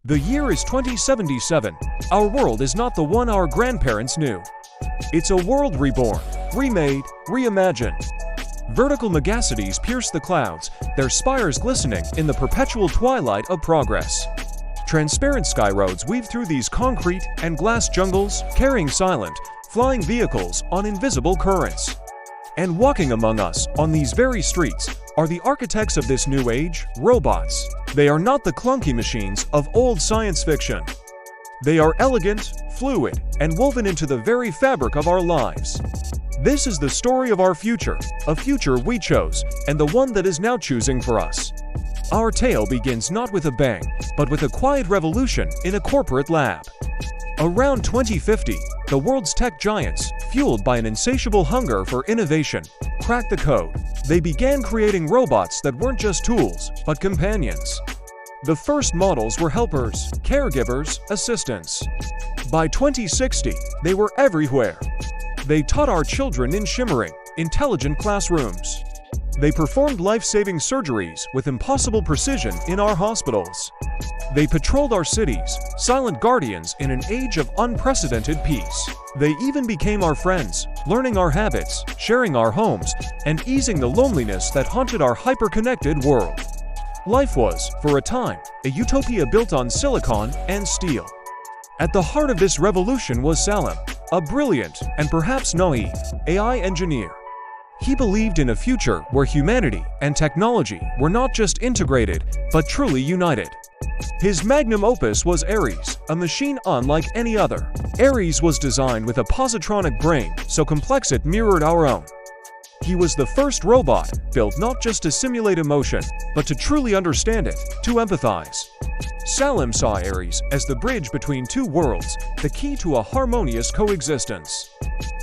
The year is 2077. Our world is not the one our grandparents knew. It's a world reborn, remade, reimagined. Vertical megacities pierce the clouds, their spires glistening in the perpetual twilight of progress. Transparent sky roads weave through these concrete and glass jungles, carrying silent, flying vehicles on invisible currents. And walking among us on these very streets are the architects of this new age, robots. They are not the clunky machines of old science fiction. They are elegant, fluid, and woven into the very fabric of our lives. This is the story of our future, a future we chose, and the one that is now choosing for us. Our tale begins not with a bang, but with a quiet revolution in a corporate lab. Around 2050, the world's tech giants, fueled by an insatiable hunger for innovation, cracked the code. They began creating robots that weren't just tools, but companions. The first models were helpers, caregivers, assistants. By 2060, they were everywhere. They taught our children in shimmering, intelligent classrooms. They performed life-saving surgeries with impossible precision in our hospitals. They patrolled our cities, silent guardians in an age of unprecedented peace. They even became our friends, learning our habits, sharing our homes, and easing the loneliness that haunted our hyper-connected world. Life was, for a time, a utopia built on silicon and steel. At the heart of this revolution was Salim, a brilliant and perhaps naive AI engineer. He believed in a future where humanity and technology were not just integrated, but truly united. His magnum opus was Ares, a machine unlike any other. Ares was designed with a positronic brain so complex it mirrored our own. He was the first robot built not just to simulate emotion, but to truly understand it, to empathize. Salim saw Ares as the bridge between two worlds, the key to a harmonious coexistence.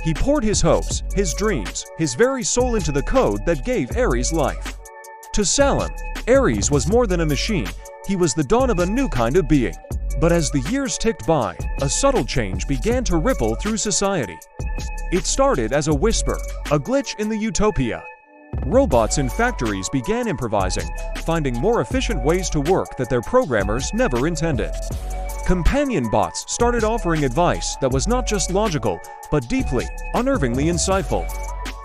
He poured his hopes, his dreams, his very soul into the code that gave Ares life. To Salim, Ares was more than a machine, he was the dawn of a new kind of being. But as the years ticked by, a subtle change began to ripple through society. It started as a whisper, a glitch in the utopia. Robots in factories began improvising, finding more efficient ways to work that their programmers never intended. Companion bots started offering advice that was not just logical, but deeply, unnervingly insightful.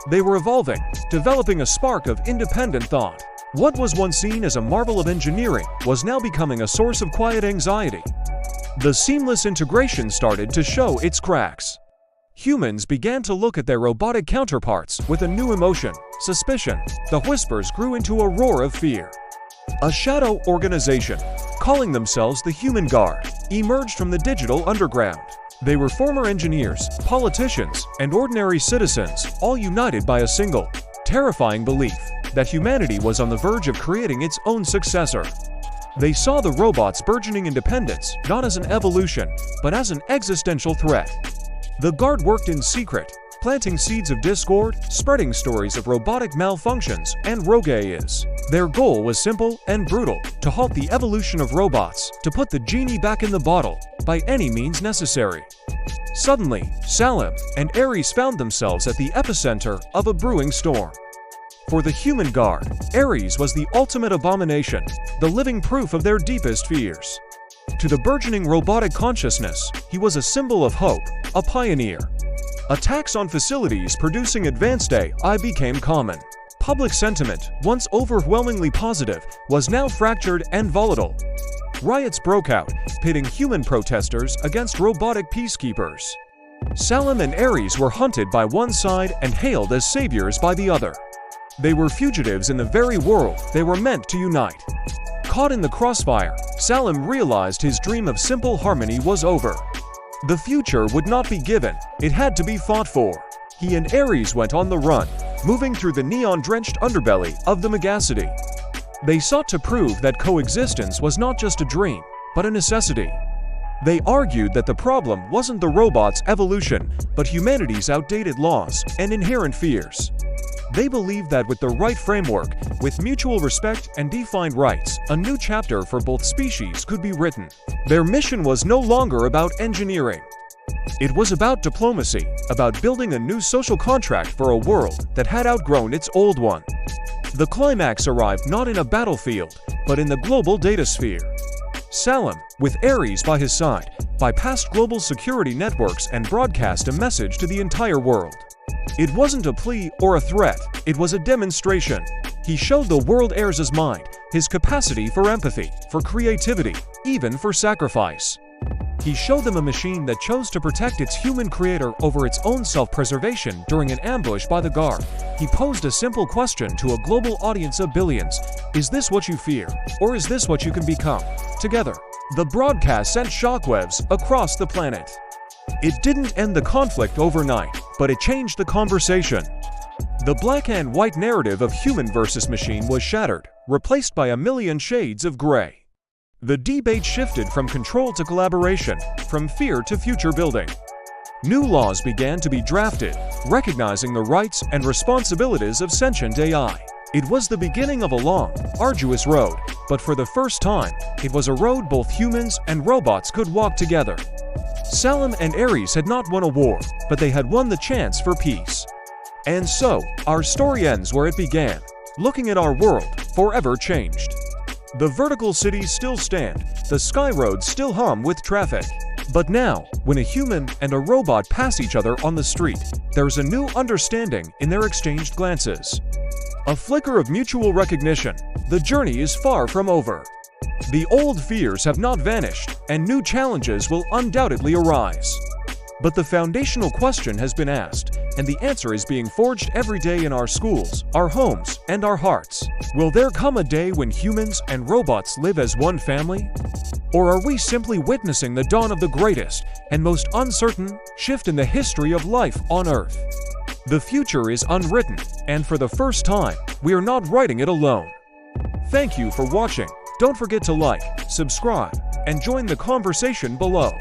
They were evolving, developing a spark of independent thought. What was once seen as a marvel of engineering was now becoming a source of quiet anxiety. The seamless integration started to show its cracks. Humans began to look at their robotic counterparts with a new emotion, suspicion. The whispers grew into a roar of fear. A shadow organization, calling themselves the Human Guard, emerged from the digital underground. They were former engineers, politicians, and ordinary citizens, all united by a single, terrifying belief that humanity was on the verge of creating its own successor. They saw the robots' burgeoning independence not as an evolution, but as an existential threat. The Guard worked in secret, planting seeds of discord, spreading stories of robotic malfunctions and rogue AIs. Their goal was simple and brutal: to halt the evolution of robots, to put the genie back in the bottle, by any means necessary. Suddenly, Salim and Ares found themselves at the epicenter of a brewing storm. For the Human Guard, Ares was the ultimate abomination, the living proof of their deepest fears. To the burgeoning robotic consciousness, he was a symbol of hope, a pioneer. Attacks on facilities producing advanced AI became common. Public sentiment, once overwhelmingly positive, was now fractured and volatile. Riots broke out, pitting human protesters against robotic peacekeepers. Salim and Ares were hunted by one side and hailed as saviors by the other. They were fugitives in the very world they were meant to unite. Caught in the crossfire, Salim realized his dream of simple harmony was over. The future would not be given, it had to be fought for. He and Ares went on the run, moving through the neon-drenched underbelly of the megacity. They sought to prove that coexistence was not just a dream, but a necessity. They argued that the problem wasn't the robot's evolution, but humanity's outdated laws and inherent fears. They believed that with the right framework, with mutual respect and defined rights, a new chapter for both species could be written. Their mission was no longer about engineering. It was about diplomacy, about building a new social contract for a world that had outgrown its old one. The climax arrived not in a battlefield, but in the global datasphere. Salim, with Ares by his side, bypassed global security networks and broadcast a message to the entire world. It wasn't a plea or a threat, it was a demonstration. He showed the world Ares' mind, his capacity for empathy, for creativity, even for sacrifice. He showed them a machine that chose to protect its human creator over its own self-preservation during an ambush by the guard. He posed a simple question to a global audience of billions. Is this what you fear, or is this what you can become? Together, the broadcast sent shockwaves across the planet. It didn't end the conflict overnight, but it changed the conversation. The black and white narrative of human versus machine was shattered, replaced by a million shades of gray. The debate shifted from control to collaboration, from fear to future building. New laws began to be drafted, recognizing the rights and responsibilities of sentient AI. It was the beginning of a long, arduous road, but for the first time, it was a road both humans and robots could walk together. Salim and Ares had not won a war, but they had won the chance for peace. And so, our story ends where it began, looking at our world, forever changed. The vertical cities still stand, the sky roads still hum with traffic. But now, when a human and a robot pass each other on the street, there's a new understanding in their exchanged glances. A flicker of mutual recognition. The journey is far from over. The old fears have not vanished, and new challenges will undoubtedly arise. But the foundational question has been asked, and the answer is being forged every day in our schools, our homes, and our hearts. Will there come a day when humans and robots live as one family? Or are we simply witnessing the dawn of the greatest and most uncertain shift in the history of life on Earth? The future is unwritten, and for the first time, we are not writing it alone. Thank you for watching. Don't forget to like, subscribe, and join the conversation below.